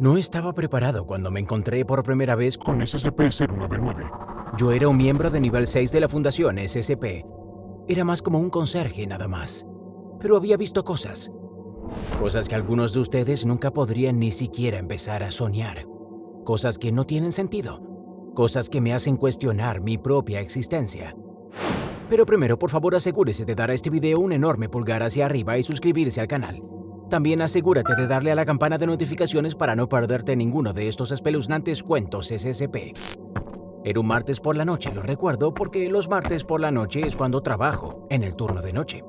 No estaba preparado cuando me encontré por primera vez con SCP-099. Yo era un miembro de nivel 6 de la Fundación SCP. Era más como un conserje nada más. Pero había visto cosas. Cosas que algunos de ustedes nunca podrían ni siquiera empezar a soñar. Cosas que no tienen sentido. Cosas que me hacen cuestionar mi propia existencia. Pero primero, por favor, asegúrese de dar a este video un enorme pulgar hacia arriba y suscribirse al canal. También asegúrate de darle a la campana de notificaciones para no perderte ninguno de estos espeluznantes cuentos SCP. Era un martes por la noche, lo recuerdo porque los martes por la noche es cuando trabajo, en el turno de noche.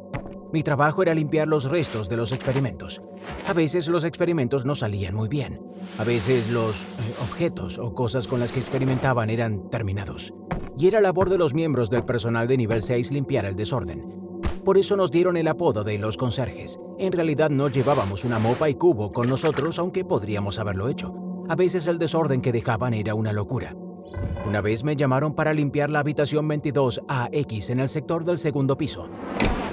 Mi trabajo era limpiar los restos de los experimentos. A veces los experimentos no salían muy bien. A veces los objetos o cosas con las que experimentaban eran terminados. Y era labor de los miembros del personal de nivel 6 limpiar el desorden. Por eso nos dieron el apodo de los conserjes. En realidad no llevábamos una mopa y cubo con nosotros, aunque podríamos haberlo hecho. A veces el desorden que dejaban era una locura. Una vez me llamaron para limpiar la habitación 22AX en el sector del segundo piso.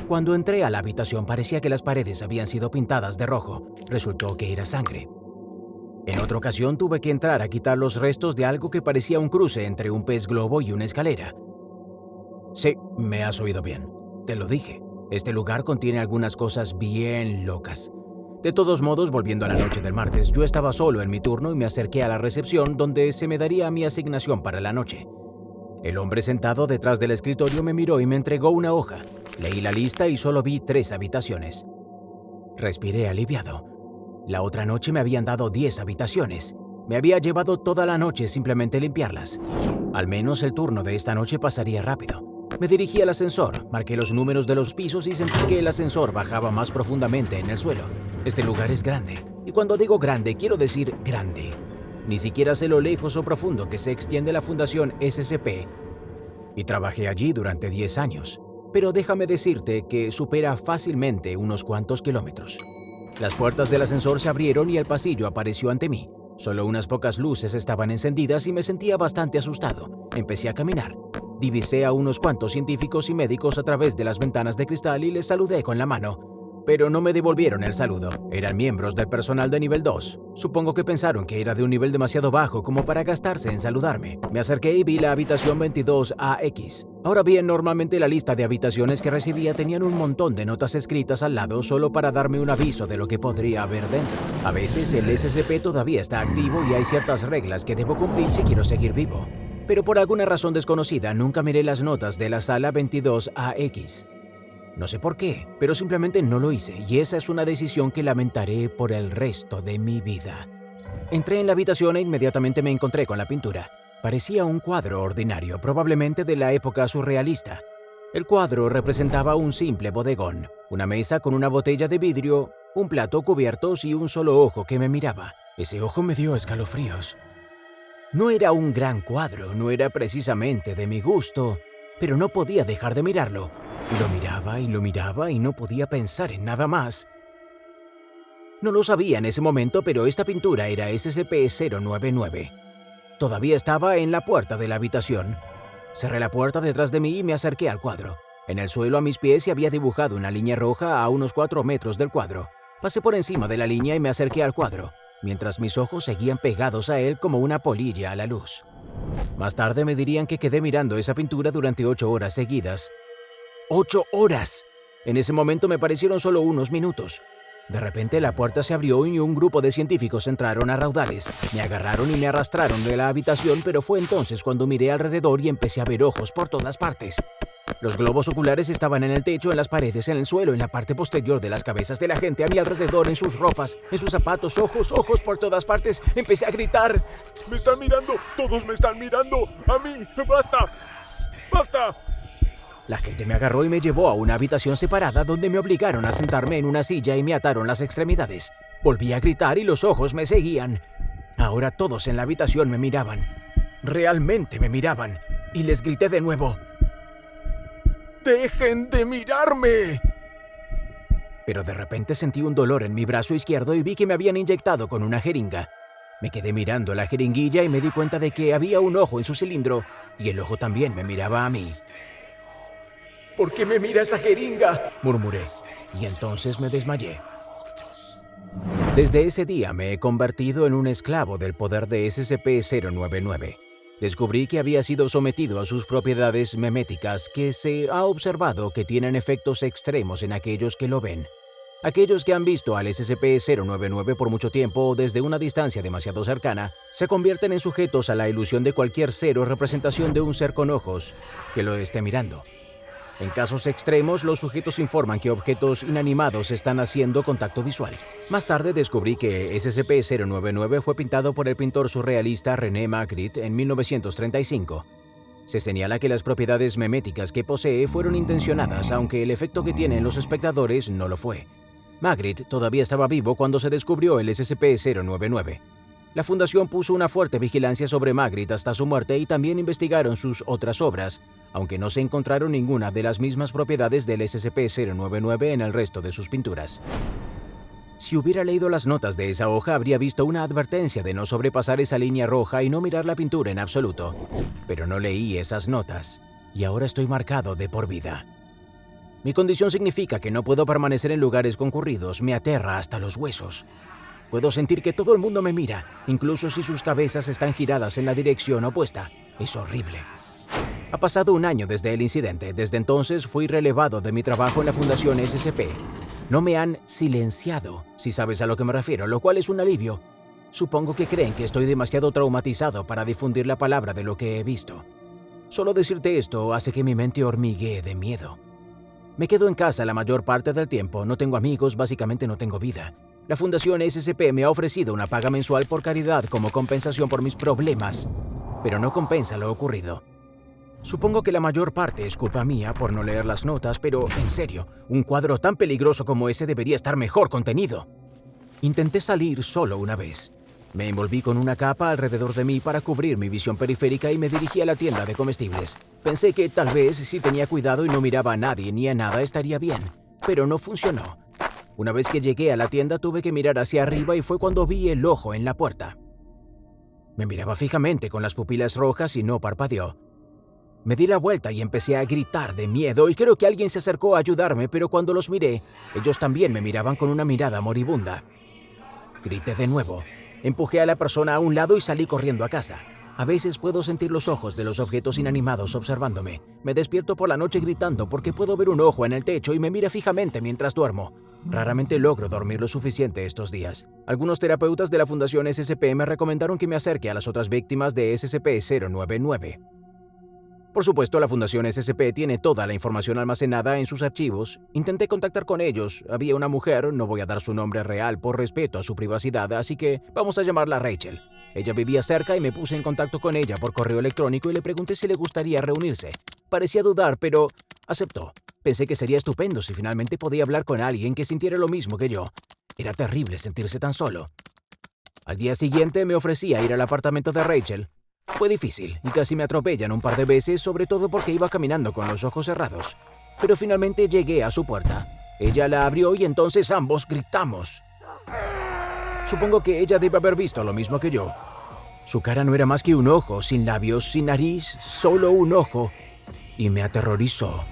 Cuando entré a la habitación parecía que las paredes habían sido pintadas de rojo. Resultó que era sangre. En otra ocasión tuve que entrar a quitar los restos de algo que parecía un cruce entre un pez globo y una escalera. Sí, me has oído bien. Te lo dije. Este lugar contiene algunas cosas bien locas. De todos modos, volviendo a la noche del martes, yo estaba solo en mi turno y me acerqué a la recepción donde se me daría mi asignación para la noche. El hombre sentado detrás del escritorio me miró y me entregó una hoja. Leí la lista y solo vi 3 habitaciones. Respiré aliviado. La otra noche me habían dado 10 habitaciones. Me había llevado toda la noche simplemente limpiarlas. Al menos el turno de esta noche pasaría rápido. Me dirigí al ascensor, marqué los números de los pisos y sentí que el ascensor bajaba más profundamente en el suelo. Este lugar es grande. Y cuando digo grande, quiero decir grande. Ni siquiera sé lo lejos o profundo que se extiende la Fundación SCP. Y trabajé allí durante 10 años. Pero déjame decirte que supera fácilmente unos cuantos kilómetros. Las puertas del ascensor se abrieron y el pasillo apareció ante mí. Solo unas pocas luces estaban encendidas y me sentía bastante asustado. Empecé a caminar. Divisé a unos cuantos científicos y médicos a través de las ventanas de cristal y les saludé con la mano. Pero no me devolvieron el saludo. Eran miembros del personal de nivel 2. Supongo que pensaron que era de un nivel demasiado bajo como para gastarse en saludarme. Me acerqué y vi la habitación 22AX. Ahora bien, normalmente la lista de habitaciones que recibía tenían un montón de notas escritas al lado solo para darme un aviso de lo que podría haber dentro. A veces el SCP todavía está activo y hay ciertas reglas que debo cumplir si quiero seguir vivo. Pero por alguna razón desconocida nunca miré las notas de la sala 22AX. No sé por qué, pero simplemente no lo hice y esa es una decisión que lamentaré por el resto de mi vida. Entré en la habitación e inmediatamente me encontré con la pintura. Parecía un cuadro ordinario, probablemente de la época surrealista. El cuadro representaba un simple bodegón, una mesa con una botella de vidrio, un plato cubiertos y un solo ojo que me miraba. Ese ojo me dio escalofríos. No era un gran cuadro, no era precisamente de mi gusto, pero no podía dejar de mirarlo. Lo miraba y no podía pensar en nada más. No lo sabía en ese momento, pero esta pintura era SCP-099. Todavía estaba en la puerta de la habitación. Cerré la puerta detrás de mí y me acerqué al cuadro. En el suelo a mis pies se había dibujado una línea roja a unos 4 metros del cuadro. Pasé por encima de la línea y me acerqué al cuadro, mientras mis ojos seguían pegados a él como una polilla a la luz. Más tarde me dirían que quedé mirando esa pintura durante 8 horas seguidas. ¡8 horas! En ese momento me parecieron solo unos minutos. De repente la puerta se abrió y un grupo de científicos entraron a raudales. Me agarraron y me arrastraron de la habitación, pero fue entonces cuando miré alrededor y empecé a ver ojos por todas partes. Los globos oculares estaban en el techo, en las paredes, en el suelo, en la parte posterior de las cabezas de la gente, a mi alrededor, en sus ropas, en sus zapatos, ojos por todas partes. Empecé a gritar. ¡Me están mirando! ¡Todos me están mirando! ¡A mí! ¡Basta! ¡Basta! La gente me agarró y me llevó a una habitación separada donde me obligaron a sentarme en una silla y me ataron las extremidades. Volví a gritar y los ojos me seguían. Ahora todos en la habitación me miraban. Realmente me miraban. Y les grité de nuevo. ¡Dejen de mirarme! Pero de repente sentí un dolor en mi brazo izquierdo y vi que me habían inyectado con una jeringa. Me quedé mirando la jeringuilla y me di cuenta de que había un ojo en su cilindro y el ojo también me miraba a mí. ¿Por qué me mira esa jeringa?, murmuré, y entonces me desmayé. Desde ese día me he convertido en un esclavo del poder de SCP-099. Descubrí que había sido sometido a sus propiedades meméticas que se ha observado que tienen efectos extremos en aquellos que lo ven. Aquellos que han visto al SCP-099 por mucho tiempo o desde una distancia demasiado cercana se convierten en sujetos a la ilusión de cualquier ser o representación de un ser con ojos que lo esté mirando. En casos extremos, los sujetos informan que objetos inanimados están haciendo contacto visual. Más tarde descubrí que SCP-099 fue pintado por el pintor surrealista René Magritte en 1935. Se señala que las propiedades meméticas que posee fueron intencionadas, aunque el efecto que tiene en los espectadores no lo fue. Magritte todavía estaba vivo cuando se descubrió el SCP-099. La Fundación puso una fuerte vigilancia sobre Magritte hasta su muerte y también investigaron sus otras obras, aunque no se encontraron ninguna de las mismas propiedades del SCP-099 en el resto de sus pinturas. Si hubiera leído las notas de esa hoja, habría visto una advertencia de no sobrepasar esa línea roja y no mirar la pintura en absoluto. Pero no leí esas notas, y ahora estoy marcado de por vida. Mi condición significa que no puedo permanecer en lugares concurridos, me aterra hasta los huesos. Puedo sentir que todo el mundo me mira, incluso si sus cabezas están giradas en la dirección opuesta. Es horrible. Ha pasado un año desde el incidente. Desde entonces fui relevado de mi trabajo en la Fundación SCP. No me han silenciado, si sabes a lo que me refiero, lo cual es un alivio. Supongo que creen que estoy demasiado traumatizado para difundir la palabra de lo que he visto. Solo decirte esto hace que mi mente hormiguee de miedo. Me quedo en casa la mayor parte del tiempo, no tengo amigos, básicamente no tengo vida. La Fundación SCP me ha ofrecido una paga mensual por caridad como compensación por mis problemas, pero no compensa lo ocurrido. Supongo que la mayor parte es culpa mía por no leer las notas, pero en serio, un cuadro tan peligroso como ese debería estar mejor contenido. Intenté salir solo una vez. Me envolví con una capa alrededor de mí para cubrir mi visión periférica y me dirigí a la tienda de comestibles. Pensé que tal vez si tenía cuidado y no miraba a nadie ni a nada estaría bien, pero no funcionó. Una vez que llegué a la tienda tuve que mirar hacia arriba y fue cuando vi el ojo en la puerta. Me miraba fijamente con las pupilas rojas y no parpadeó. Me di la vuelta y empecé a gritar de miedo y creo que alguien se acercó a ayudarme, pero cuando los miré, ellos también me miraban con una mirada moribunda. Grité de nuevo, empujé a la persona a un lado y salí corriendo a casa. A veces puedo sentir los ojos de los objetos inanimados observándome. Me despierto por la noche gritando porque puedo ver un ojo en el techo y me mira fijamente mientras duermo. Raramente logro dormir lo suficiente estos días. Algunos terapeutas de la Fundación SCP me recomendaron que me acerque a las otras víctimas de SCP-099. Por supuesto, la Fundación SCP tiene toda la información almacenada en sus archivos. Intenté contactar con ellos. Había una mujer, no voy a dar su nombre real por respeto a su privacidad, así que vamos a llamarla Rachel. Ella vivía cerca y me puse en contacto con ella por correo electrónico y le pregunté si le gustaría reunirse. Parecía dudar, pero aceptó. Pensé que sería estupendo si finalmente podía hablar con alguien que sintiera lo mismo que yo. Era terrible sentirse tan solo. Al día siguiente me ofrecí a ir al apartamento de Rachel. Fue difícil y casi me atropellan un par de veces, sobre todo porque iba caminando con los ojos cerrados. Pero finalmente llegué a su puerta. Ella la abrió y entonces ambos gritamos. Supongo que ella debe haber visto lo mismo que yo. Su cara no era más que un ojo, sin labios, sin nariz, solo un ojo. Y me aterrorizó.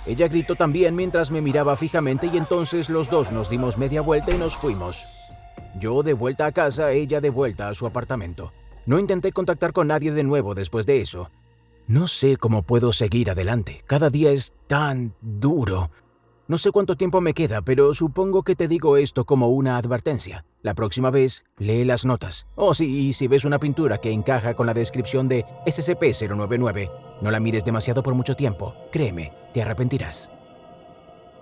Ella gritó también mientras me miraba fijamente y entonces los dos nos dimos media vuelta y nos fuimos. Yo de vuelta a casa, ella de vuelta a su apartamento. No intenté contactar con nadie de nuevo después de eso. No sé cómo puedo seguir adelante. Cada día es tan duro. No sé cuánto tiempo me queda, pero supongo que te digo esto como una advertencia. La próxima vez, lee las notas. Oh, sí, y si ves una pintura que encaja con la descripción de SCP-099, no la mires demasiado por mucho tiempo. Créeme, te arrepentirás.